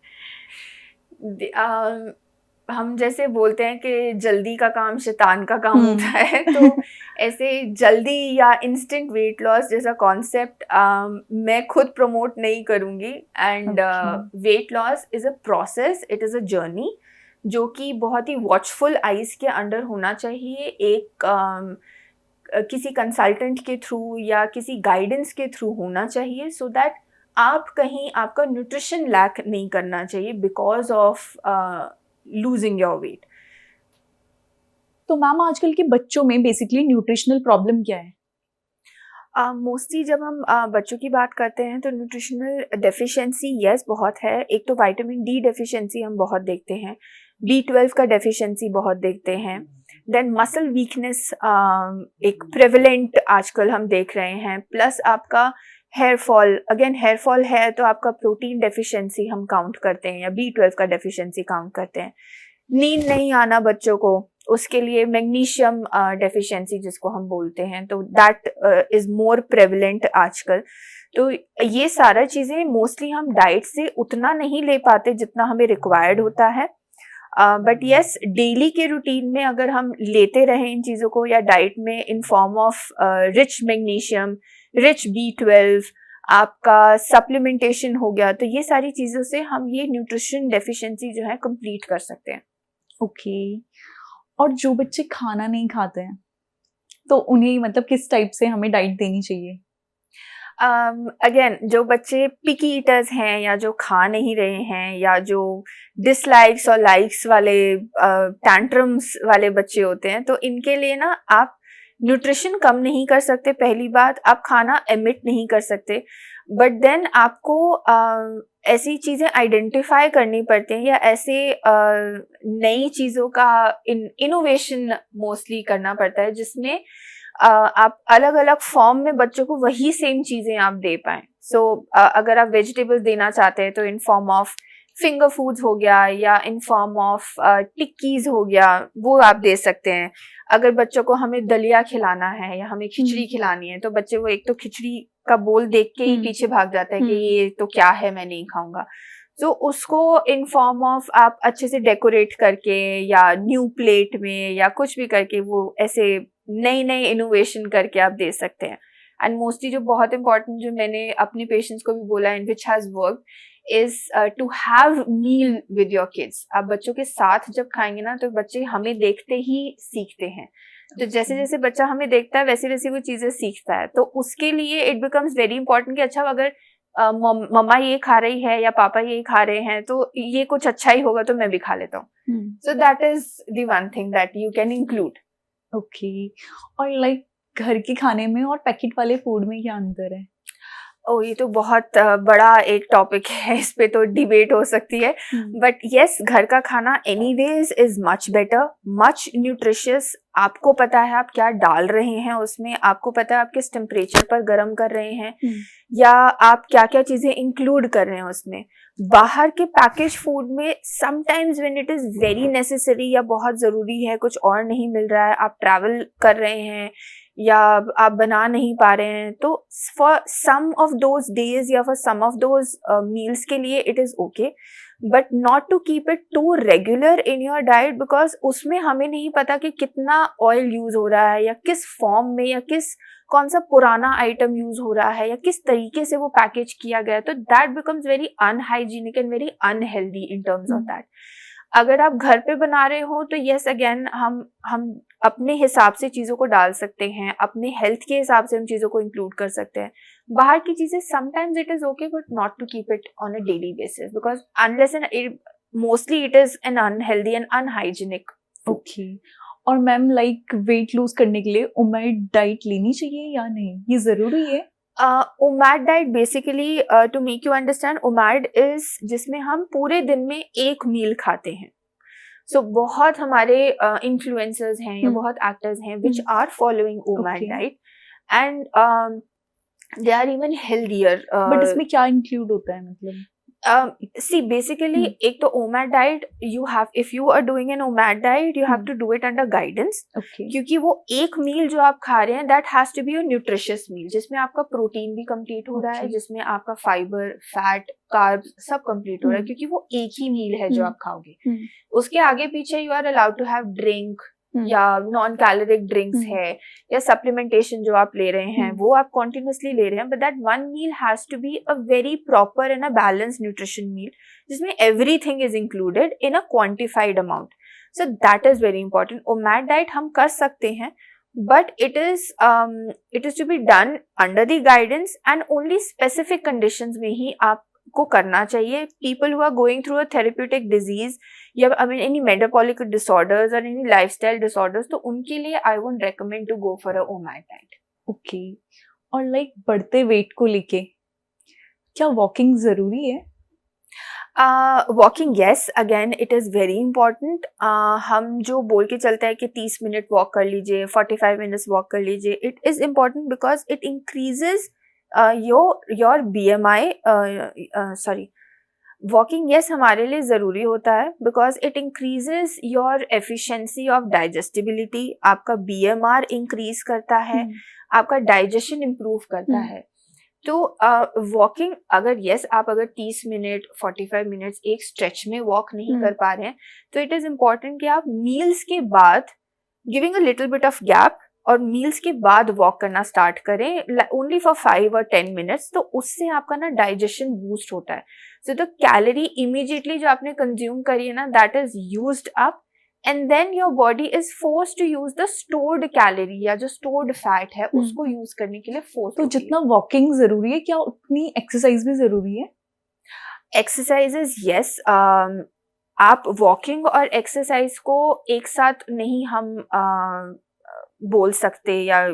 हम जैसे बोलते हैं कि जल्दी का काम शैतान का काम होता है। तो ऐसे जल्दी या इंस्टेंट वेट लॉस जैसा कॉन्सेप्ट मैं खुद प्रमोट नहीं करूँगी। And wait loss is a process, it is a journey जो कि बहुत ही वॉचफुल आइज़ के अंडर होना चाहिए। एक किसी कंसल्टेंट के थ्रू या किसी गाइडेंस के थ्रू होना चाहिए, सो दैट आप कहीं आपका न्यूट्रिशन लैक नहीं करना चाहिए because of losing your weight. तो मैम आजकल के बच्चों में बेसिकली न्यूट्रिशनल प्रॉब्लम क्या है? मोस्टली जब हम बच्चों की बात करते हैं तो न्यूट्रिशनल डेफिशिएंसी येस बहुत है। एक तो विटामिन डी डेफिशिएंसी हम बहुत देखते हैं, B12 का डेफिशिएंसी बहुत देखते हैं। देन मसल वीकनेस एक प्रेवलेंट आजकल हम देख रहे हैं। प्लस आपका hair fall, again hair fall है तो आपका प्रोटीन डेफिशिएंसी हम काउंट करते हैं या B12 का डेफिशिएंसी काउंट करते हैं। नींद नहीं आना बच्चों को, उसके लिए मैग्नीशियम डेफिशिएंसी जिसको हम बोलते हैं, तो दैट इज़ मोर प्रेवलेंट आजकल। तो ये सारा चीज़ें मोस्टली हम डाइट से उतना नहीं ले पाते जितना हमें रिक्वायर्ड होता है। बट येस, डेली के रूटीन में अगर हम लेते रहें इन चीज़ों को या डाइट में in form of rich magnesium, rich B12, आपका सप्लीमेंटेशन हो गया, तो ये सारी चीज़ों से हम ये न्यूट्रिशन डेफिशिएंसी जो है कंप्लीट कर सकते हैं। ओके। और जो बच्चे खाना नहीं खाते हैं तो उन्हें मतलब किस टाइप से हमें डाइट देनी चाहिए? अगेन जो बच्चे पिकी ईटर्स हैं या जो खा नहीं रहे हैं या जो डिसलाइक्स और लाइक्स वाले टैंट्रम्स वाले बच्चे होते हैं, तो इनके लिए ना आप न्यूट्रिशन कम नहीं कर सकते। पहली बात, आप खाना एमिट नहीं कर सकते, बट देन आपको ऐसी चीज़ें आइडेंटिफाई करनी पड़ती हैं या ऐसे नई चीज़ों का इनोवेशन मोस्टली करना पड़ता है जिसमें आप अलग अलग फॉर्म में बच्चों को वही सेम चीज़ें आप दे पाएँ। सो अगर आप वेजिटेबल्स देना चाहते हैं तो in form of finger foods हो गया या इन फॉर्म ऑफ टिक्कीज़ हो गया, वो आप दे सकते हैं। अगर बच्चों को हमें दलिया खिलाना है या हमें खिचड़ी खिलानी है, तो बच्चे वो एक तो खिचड़ी का बोल देख के ही पीछे भाग जाता है कि ये तो क्या है, मैं नहीं खाऊंगा। तो उसको इन फॉर्म ऑफ आप अच्छे से डेकोरेट करके या न्यू प्लेट में या कुछ भी करके वो ऐसे नई नई इनोवेशन करके आप दे सकते हैं। एंड मोस्टली जो बहुत इंपॉर्टेंट, जो मैंने अपने पेशेंट्स को भी बोला and which has work, is to have meal with your kids. आप बच्चों के साथ जब खाएंगे ना तो बच्चे हमें देखते ही सीखते हैं। तो जैसे जैसे बच्चा हमें देखता है वैसे वैसे वो चीज़ें सीखता है। तो उसके लिए इट बिकम्स वेरी इंपॉर्टेंट कि अच्छा, अगर मम्मा ये खा रही है या पापा ये खा रहे हैं तो ये कुछ अच्छा ही होगा तो मैं भी खा लेता हूँ। सो that is the one thing that you can include. Okay. और लाइक घर के खाने में और पैकेट वाले फूड में क्या अंतर है? ये तो बहुत बड़ा एक टॉपिक है, इस पे तो डिबेट हो सकती है। बट येस, घर का खाना anyways is much better, much nutritious. आपको पता है आप क्या डाल रहे हैं उसमें, आपको पता है आप किस टेम्परेचर पर गर्म कर रहे हैं या आप क्या क्या चीज़ें इंक्लूड कर रहे हैं उसमें। बाहर के पैकेज फूड में sometimes when it is very necessary या बहुत ज़रूरी है, कुछ और नहीं मिल रहा है, आप ट्रैवल कर रहे हैं या आप बना नहीं पा रहे हैं, तो for some of those days या for some of those meals के लिए it is okay, but not to keep it too regular in your diet, because उसमें हमें नहीं पता कि कितना ऑयल यूज़ हो रहा है या किस फॉर्म में या कौन सा पुराना आइटम यूज हो रहा है या किस तरीके से वो पैकेज किया गया है, तो that becomes very unhygienic and very unhealthy in terms of that. अगर आप घर पे बना रहे हो तो यस अगेन हम अपने हिसाब से चीज़ों को डाल सकते हैं, अपने हेल्थ के हिसाब से हम चीज़ों को इंक्लूड कर सकते हैं। बाहर की चीज़ें sometimes it is okay but not to keep it on a daily basis, because unless and mostly it is an unhealthy and unhygienic. Okay. और मैम लाइक वेट लूज करने के लिए ओमेड डाइट लेनी चाहिए या नहीं, ये जरूरी है? OMAD diet basically to make you understand, OMAD is जिसमें हम पूरे दिन में एक मील खाते हैं। सो बहुत हमारे इन्फ्लुएंसर्स हैं या बहुत एक्टर्स हैं which are following OMAD diet and they are even healthier. But इसमें क्या इंक्लूड होता है मतलब? See, basically, एक तो OMAD diet you have, if you are doing an OMAD diet, you have to do it under guidance. Okay. क्योंकि वो एक मील जो आप खा रहे हैं that has to be a nutritious meal, जिसमें आपका प्रोटीन भी कंप्लीट हो रहा है, जिसमें आपका फाइबर, फैट, कार्ब्स सब कंप्लीट हो रहा है, क्योंकि वो एक ही मील है जो आप खाओगे। उसके आगे पीछे you are allowed to have drink या नॉन कैलोरिक ड्रिंक्स है या सप्लीमेंटेशन जो आप ले रहे हैं वो आप कॉन्टिन्यूसली ले रहे हैं, but that one meal has to be a very proper and a balance nutrition meal जिसमें everything is included in a quantified amount. So that is very important. OMAD diet हम कर सकते हैं but it is to be done under the guidance and only specific conditions में ही आपको करना चाहिए। People who are going through a therapeutic disease या any metabolic disorders or any lifestyle disorders, तो उनके लिए I won't recommend to go for a OMAD diet. Okay. और like बढ़ते वेट को लेके क्या वॉकिंग जरूरी है? Walking yes, again it is very important. हम जो बोल के चलते हैं कि 30 मिनट वॉक कर लीजिए, 45 मिनट्स वॉक कर लीजिए, it is important because it increases your BMI। Sorry, walking yes हमारे लिए ज़रूरी होता है because it increases your efficiency of digestibility, आपका BMR इंक्रीज करता है, आपका डाइजेशन इम्प्रूव करता है। तो वॉकिंग अगर यस आप अगर 30 मिनट 45 मिनट्स एक स्ट्रेच में वॉक नहीं कर पा रहे हैं तो इट इज़ इम्पॉर्टेंट कि आप मील्स के बाद giving a little bit of gap और मील्स के बाद वॉक करना स्टार्ट करें ओनली फॉर 5 और 10 मिनट्स, तो उससे आपका ना डाइजेशन बूस्ट होता है। सो द कैलोरी इमीडिएटली जो आपने कंज्यूम करी है ना that is used up and then your body is forced to use the stored calorie या जो स्टोर्ड फैट है उसको यूज करने के लिए फोर्स। तो जितना वॉकिंग जरूरी है क्या उतनी एक्सरसाइज भी जरूरी है? एक्सरसाइजेज यस, आप वॉकिंग और एक्सरसाइज को एक साथ नहीं हम बोल सकते या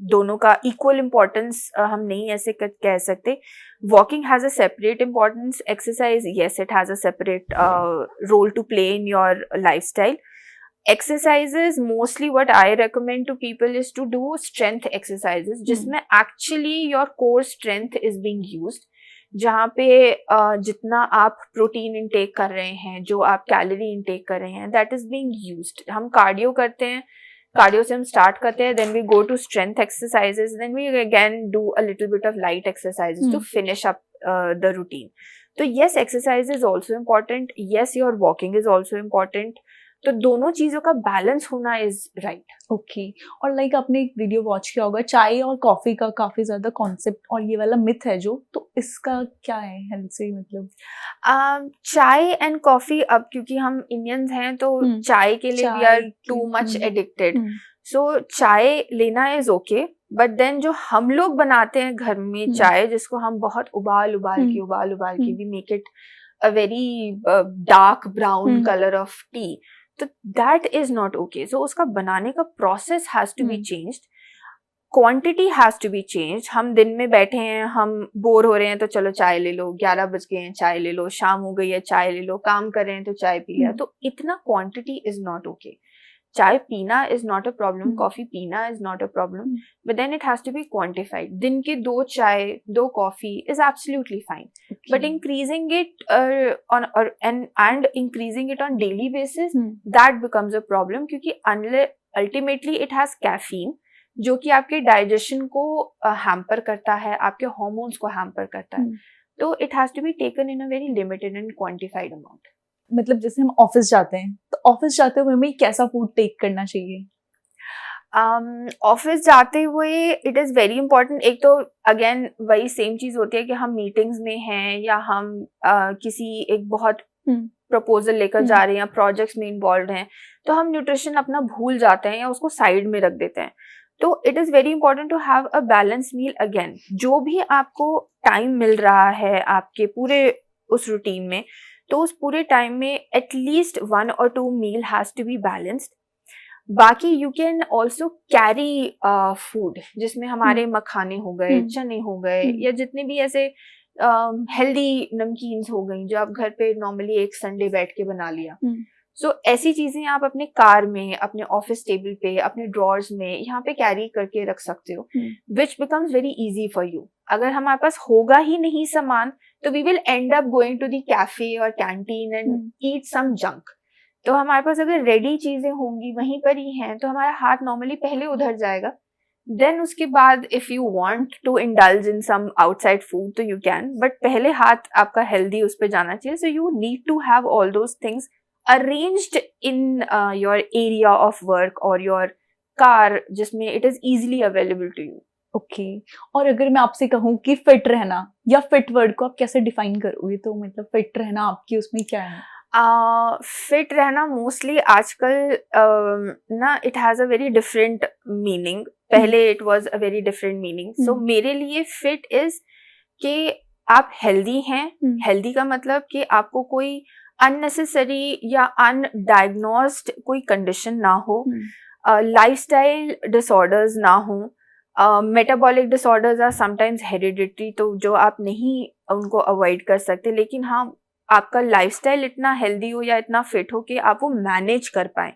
दोनों का इक्वल इम्पोर्टेंस हम नहीं ऐसे कह सकते। Walking has a separate importance, exercise yes it has a separate role to play in your lifestyle. Exercises mostly what I recommend to people is to do strength exercises जिसमें actually your core strength is being used, जहाँ पे जितना आप protein intake कर रहे हैं, जो आप कैलोरी इंटेक कर रहे हैं that is being used। हम कार्डियो करते हैं, कार्डियो से हम स्टार्ट करते हैं, then we go to strength exercises, then we again do a little bit of light exercises to finish up the routine। तो yes exercise is also important, yes your walking is also important, तो दोनों चीजों का balance होना is right. Okay. और like आपने एक video watch किया होगा चाय और कॉफी का काफी ज्यादा कॉन्सेप्ट और ये वाला मिथ है जो, तो इसका क्या है हेल्थ से मतलब? चाय एंड कॉफी, अब क्योंकि हम इंडियंस हैं तो चाय के लिए we are too much addicted, so चाय लेना इज ओके, बट देन जो हम लोग बनाते हैं घर में चाय जिसको हम बहुत उबाल के we make it a very dark brown colour of tea, तो that is not okay. So उसका बनाने का process has to be changed, quantity has to be change. हम दिन में बैठे हैं, हम बोर हो रहे हैं तो चलो चाय ले लो, 11 बज गए हैं चाय ले लो, शाम हो गई है चाय ले लो, काम कर रहे हैं तो चाय पी लिया, तो इतना क्वांटिटी इज नॉट ओके। चाय पीना is not a problem, hmm, coffee पीना is not a problem, hmm, but then it has to be quantified. दिन के 2 चाय 2 coffee is absolutely fine, but okay, increasing it and increasing it on daily basis, hmm, that becomes a problem, क्योंकि ultimately it has caffeine जो कि आपके digestion को hamper करता है, आपके हॉर्मोन्स को हैम्पर करता है. हम्म. तो it has to be taken in a very limited and quantified amount. मतलब जैसे हम ऑफिस जाते हैं तो ऑफिस जाते हुए हमें कैसा फूड टेक करना चाहिए? ऑफिस जाते हुए इट इज़ वेरी इंपॉर्टेंट. एक तो अगेन वही सेम चीज़ होती है कि हम मीटिंग्स में हैं या हम किसी एक बहुत प्रपोजल लेकर जा रहे हैं या प्रोजेक्ट्स में इन्वॉल्व हैं, तो हम न्यूट्रिशन अपना भूल जाते हैं या उसको साइड में रख देते हैं. तो it is very important to have a balance meal. Again जो भी आपको टाइम मिल रहा है आपके पूरे उस रूटीन में, तो उस पूरे टाइम में at least 1 or 2 meal has to be balanced. बाकी you can also carry food जिसमें हमारे मखाने हो गए, चने हो गए, या जितने भी ऐसे हेल्दी नमकीन्स हो गई जो आप घर पे नॉर्मली एक संडे बैठ के बना लिया. सो ऐसी चीजें आप अपने कार में, अपने ऑफिस टेबल पे, अपने ड्रॉर्स में यहाँ पे कैरी करके रख सकते हो, which becomes very easy for you. अगर हमारे पास होगा ही नहीं सामान तो we will end up going to the cafe और canteen and eat some junk. तो हमारे पास अगर रेडी चीजें होंगी वहीं पर ही हैं तो हमारा हाथ नॉर्मली पहले उधर जाएगा. देन उसके बाद if you want to indulge in some outside food तो यू कैन, बट पहले हाथ आपका हेल्दी उस पर जाना चाहिए. So you need to have all those things arranged in your area of work or your car जिसमें it is easily available to you. Okay. और अगर मैं आपसे कहूँ कि फिट रहना या फिट वर्ड को आप कैसे डिफाइन करोगे, तो मतलब फिट रहना आपकी उसमें क्या है? फिट रहना मोस्टली आजकल ना it has a very different meaning. पहले it was a very different meaning. So मेरे लिए फिट इज कि आप हेल्दी हैं. हेल्दी का मतलब कि आपको कोई अननेसेसरी या अनडायग्नोस्ड कोई कंडीशन ना हो, लाइफस्टाइल डिसऑर्डर्स ना हो. Metabolic disorders are sometimes hereditary, तो जो आप नहीं उनको अवॉइड कर सकते, लेकिन हाँ आपका लाइफस्टाइल इतना हेल्दी हो या इतना फिट हो कि आप वो मैनेज कर पाएं.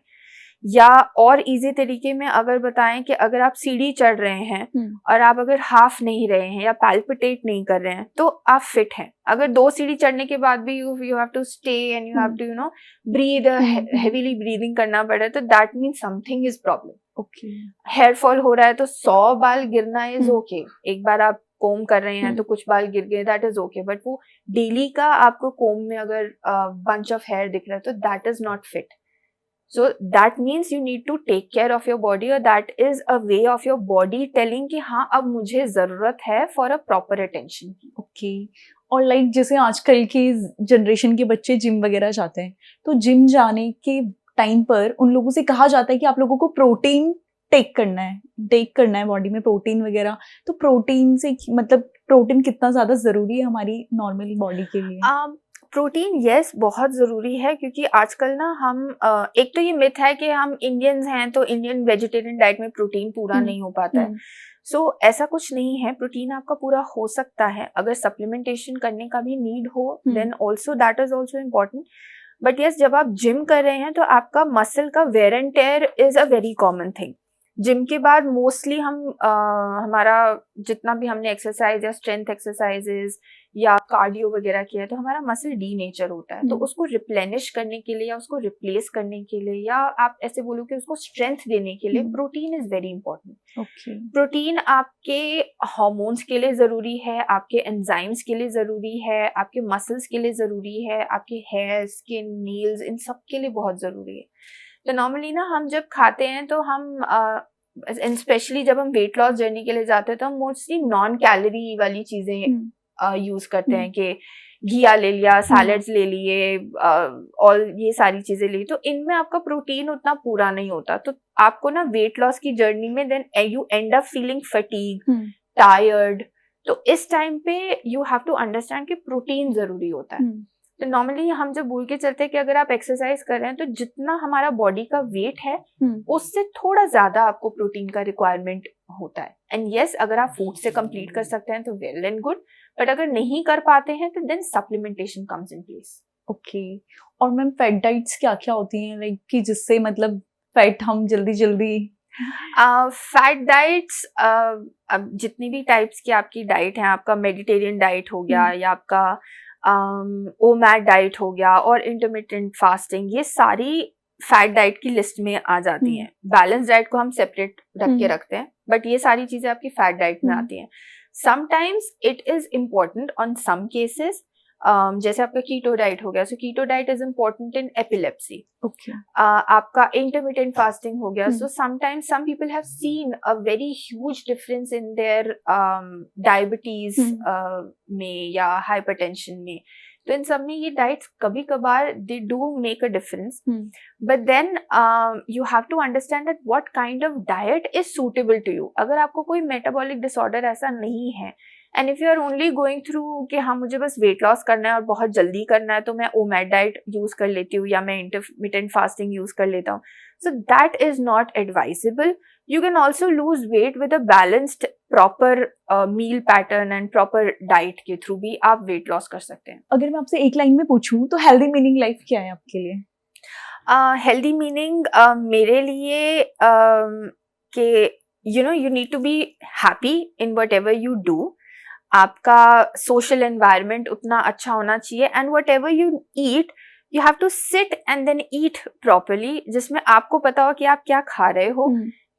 या और इजी तरीके में अगर बताएं कि अगर आप सीढ़ी चढ़ रहे हैं और आप अगर हाफ नहीं रहे हैं या पैल्पिटेट नहीं कर रहे हैं तो आप फिट हैं. अगर 2 सीढ़ी चढ़ने के बाद भी you have to stay and you have to breathe, heavily breathing करना पड़ रहा है, तो that means something is problem. Okay. Hair fall हो रहा है तो 100 बाल गिरना इज ओके. एक बार आप कोम कर रहे हैं तो कुछ बाल गिर गए, दैट इज ओके, बट वो डेली का आपको कोम में अगर बंच ऑफ हेयर दिख रहा है तो that is not fit. So that means you need to take care of your body, or that is a way of your body telling कि हाँ अब मुझे जरूरत है for a proper attention की. ओके. और लाइक जैसे आजकल की जनरेशन के बच्चे जिम वगैरह जाते हैं, तो जिम जाने के टाइम पर उन लोगों से कहा जाता है कि आप लोगों को प्रोटीन टेक करना है बॉडी में, प्रोटीन वगैरह. तो प्रोटीन से मतलब प्रोटीन कितना ज्यादा जरूरी है हमारी नॉर्मल बॉडी के लिए? प्रोटीन यस बहुत ज़रूरी है, क्योंकि आजकल ना हम एक तो ये मिथ है कि हम इंडियंस हैं तो इंडियन वेजिटेरियन डाइट में प्रोटीन पूरा नहीं हो पाता है. सो ऐसा कुछ नहीं है. प्रोटीन आपका पूरा हो सकता है. अगर सप्लीमेंटेशन करने का भी नीड हो then also that is also important. But yes जब आप जिम कर रहे हैं तो आपका मसल का wear and tear is a very common thing. Gym के बाद मोस्टली हम हमारा जितना भी हमने एक्सरसाइज या स्ट्रेंथ एक्सरसाइजेज या कार्डियो वगैरह किया है तो हमारा मसल डीनेचर होता है. तो उसको रिप्लेनिश करने के लिए या उसको रिप्लेस करने के लिए या आप ऐसे बोलो कि उसको स्ट्रेंथ देने के लिए protein is very important. Protein आपके हार्मोन्स के लिए ज़रूरी है, आपके एंजाइम्स के लिए ज़रूरी है, आपके मसल्स के लिए ज़रूरी है, आपके हेयर, स्किन, नील्स, इन सब के लिए बहुत ज़रूरी है. तो नॉर्मली ना हम जब खाते हैं तो हम स्पेशली जब हम वेट लॉस जर्नी के लिए जाते हैं तो हम मोस्टली नॉन कैलोरी वाली चीज़ें यूज करते हैं कि घिया ले लिया, सैलड्स ले लिए और ये सारी चीजें ली. तो इनमें आपका प्रोटीन उतना पूरा नहीं होता. तो आपको ना वेट लॉस की जर्नी में then you end up feeling fatigue, tired. तो इस टाइम पे यू हैव टू अंडरस्टैंड कि प्रोटीन जरूरी होता है. तो नॉर्मली हम जब बोल के चलते हैं कि अगर आप एक्सरसाइज कर रहे हैं तो जितना हमारा बॉडी का वेट है उससे थोड़ा ज्यादा आपको प्रोटीन का रिक्वायरमेंट होता है. एंड यस अगर आप फूड से कंप्लीट कर सकते हैं तो वेल एंड गुड, बट अगर नहीं कर पाते हैं तो then supplementation comes in place. Okay. और मैम फैट डाइट्स क्या क्या होती हैं लाइक कि जिससे मतलब फैट हम जल्दी जल्दी? फैट डाइट्स, अब जितनी भी टाइप्स की आपकी डाइट है, आपका मेडिटेरियन डाइट हो गया या आपका ओमैड डाइट हो गया और इंटरमिटेंट फास्टिंग, ये सारी फैट डाइट की लिस्ट में आ जाती हैं। बैलेंस डाइट को हम सेपरेट रख के रखते हैं, बट ये सारी चीजें आपकी फैट डाइट में आती हैं। Sometimes it is important on some cases, जैसे आपका कीटो डाइट हो गया, so keto diet is important in epilepsy. आपका इंटरमिटेंट फास्टिंग हो गया, so sometimes some people have seen a very huge difference in their diabetes में या hypertension में। तो इन सब में ये डाइट्स कभी कभार they do make a difference, but then you have to understand that what kind of diet is suitable to you. अगर आपको कोई मेटाबॉलिक डिसऑर्डर ऐसा नहीं है and if you are only going through कि हाँ मुझे बस वेट लॉस करना है और बहुत जल्दी करना है, तो मैं ओमैड डाइट यूज कर लेती हूँ या मैं इंटरमिटेंट फास्टिंग यूज कर लेता हूँ, सो that is not advisable. You can also lose weight with a balanced proper meal pattern and proper diet के थ्रू भी आप वेट लॉस कर सकते हैं। अगर मैं आपसे एक लाइन में पूछूं तो हेल्दी मीनिंग लाइफ क्या है आपके लिए? हेल्दी मीनिंग मेरे लिए कि you need to be happy in whatever you do। आपका सोशल एनवायरनमेंट उतना अच्छा होना चाहिए, and whatever you eat you have to sit and then eat properly, जिसमें आपको पता हो कि आप क्या खा रहे हो,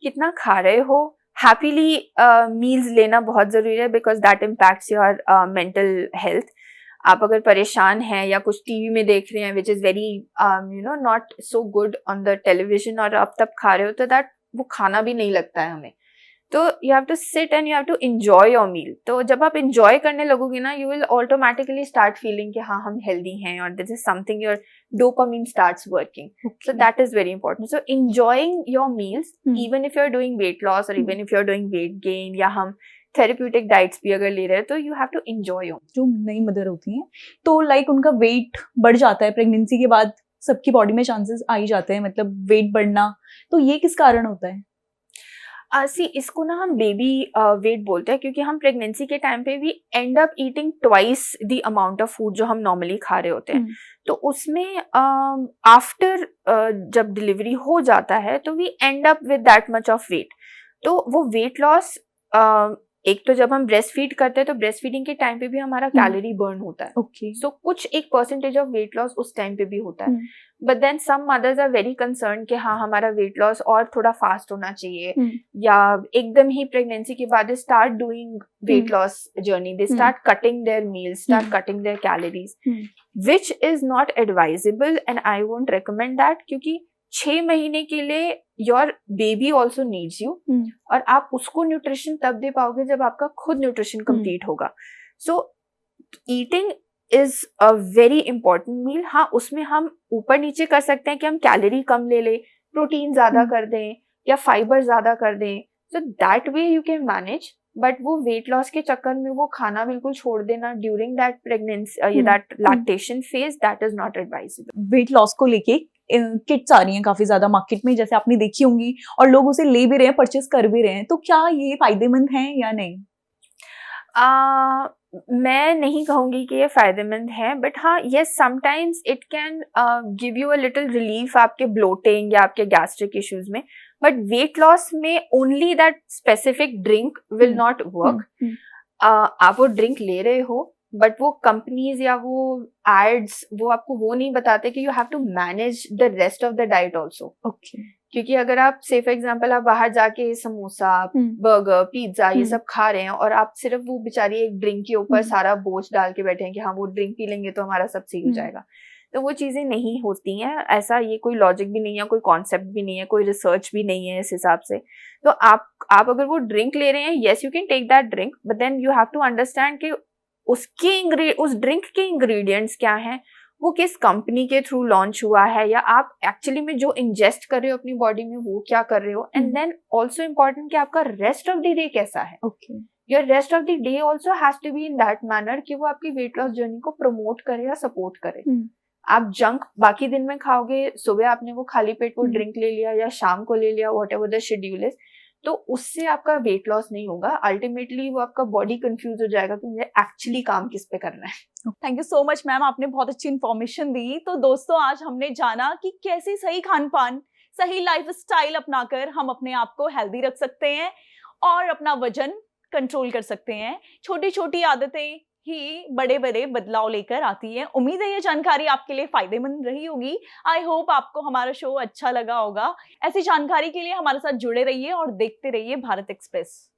कितना खा रहे हो। हैप्पीली मील्स लेना बहुत ज़रूरी है, because that impacts your mental health. आप अगर परेशान हैं या कुछ टीवी में देख रहे हैं which is very not so good on the television, और आप तब खा रहे हो, तो दैट वो खाना भी नहीं लगता है हमें। तो you have to sit and you have to enjoy your meal. तो जब आप एंजॉय करने लगोगे ना, you will automatically start feeling कि हाँ हम हेल्दी हैं, और this is something, your dopamine starts working. So that is very important. So enjoying your meals, even if you are doing weight loss और even if you are doing weight gain, या हम therapeutic diets भी अगर ले रहे हैं, तो you have to enjoy your. जो नई मदर होती हैं तो लाइक उनका वेट बढ़ जाता है प्रेगनेंसी के बाद, सबकी बॉडी में चांसेस आ ही जाते हैं, मतलब वेट बढ़ना, तो ये किस कारण होता है? इसको ना हम बेबी वेट बोलते हैं, क्योंकि हम प्रेगनेंसी के टाइम पे भी and up eating twice the amount of food जो हम नॉर्मली खा रहे होते हैं। तो उसमें आफ्टर जब डिलीवरी हो जाता है, तो we end up with that much of weight. तो वो वेट लॉस, एक तो जब हम ब्रेस्ट फीड करते हैं, तो ब्रेस्ट फीडिंग के टाइम पे भी हमारा कैलोरी बर्न होता है। सो कुछ एक परसेंटेज ऑफ वेट लॉस उस टाइम पे भी होता है। But then some mothers are very concern कि हाँ हमारा वेट लॉस और थोड़ा फास्ट होना चाहिए, या एकदम ही प्रेगनेंसी के बाद they start doing weight loss journey, they start cutting their meals, start cutting their calories, which is not advisable and I won't recommend that. क्योंकि 6 महीने के लिए your baby also needs you, और आप उसको न्यूट्रिशन तब दे पाओगे जब आपका खुद न्यूट्रिशन कंप्लीट होगा। So eating is a very important meal. हाँ, उसमें हम ऊपर नीचे कर सकते हैं कि हम कैलोरी कम ले लें, प्रोटीन ज्यादा कर दें या फाइबर ज्यादा कर दें, so that way you can manage. But वो वेट लॉस के चक्कर में वो खाना बिल्कुल छोड़ देना during that pregnancy, that lactation phase, that is not advisable. Weight loss को लेके किट्स आ रही हैं काफी ज्यादा मार्केट में, जैसे आपने देखी होंगी, और लोग उसे ले भी रहे हैं, परचेस कर भी रहे हैं, तो क्या ये फायदेमंद है या नहीं? मैं नहीं कहूंगी कि ये फायदेमंद है, बट हाँ yes, sometimes it can give you a little relief आपके ब्लोटिंग या आपके गैस्ट्रिक इश्यूज में, बट वेट लॉस में only that specific drink will not work. आप वो ड्रिंक ले रहे हो, बट वो कंपनीज या वो एड्स वो आपको वो नहीं बताते कि you have to manage the rest of the diet also. क्योंकि अगर आप से फॉर एग्जाम्पल आप बाहर जाके समोसा, बर्गर, पिज्जा ये सब खा रहे हैं, और आप सिर्फ वो बेचारी एक ड्रिंक के ऊपर सारा बोझ डाल के बैठे हैं कि हाँ वो ड्रिंक पी लेंगे तो हमारा सब सही हो जाएगा, तो वो चीजें नहीं होती हैं। ऐसा ये कोई लॉजिक भी नहीं है, कोई कॉन्सेप्ट भी नहीं है, कोई रिसर्च भी नहीं है इस हिसाब से। तो आप अगर वो ड्रिंक ले रहे हैं, yes you can take that drink, but then you have to understand कि उस ड्रिंक के इंग्रेडिएंट्स क्या हैं, वो किस कंपनी के थ्रू लॉन्च हुआ है, या आप एक्चुअली में जो इंजेस्ट कर रहे हो अपनी बॉडी में वो क्या कर रहे हो, एंड देन ऑल्सो इम्पोर्टेंट कि आपका रेस्ट ऑफ द डे कैसा है। Your rest of the day also has to be in that manner कि वो आपकी वेट लॉस जर्नी को प्रमोट करे या सपोर्ट करे। आप जंक बाकी दिन में खाओगे, सुबह आपने वो खाली पेट वो ड्रिंक ले लिया या शाम को ले लिया, what ever the schedule is, तो उससे आपका वेट लॉस नहीं होगा। अल्टीमेटली वो आपका बॉडी कंफ्यूज हो जाएगा कि मुझे एक्चुअली काम किस पे करना है। Thank you so much ma'am, आपने बहुत अच्छी इन्फॉर्मेशन दी। तो दोस्तों आज हमने जाना कि कैसे सही खान पान सही लाइफस्टाइल अपनाकर हम अपने आप को हेल्दी रख सकते हैं और अपना वजन कंट्रोल कर सकते हैं। छोटी छोटी आदतें ही बड़े बड़े बदलाव लेकर आती है। उम्मीद है ये जानकारी आपके लिए फायदेमंद रही होगी। आई होप आपको हमारा शो अच्छा लगा होगा। ऐसी जानकारी के लिए हमारे साथ जुड़े रहिए और देखते रहिए भारत एक्सप्रेस।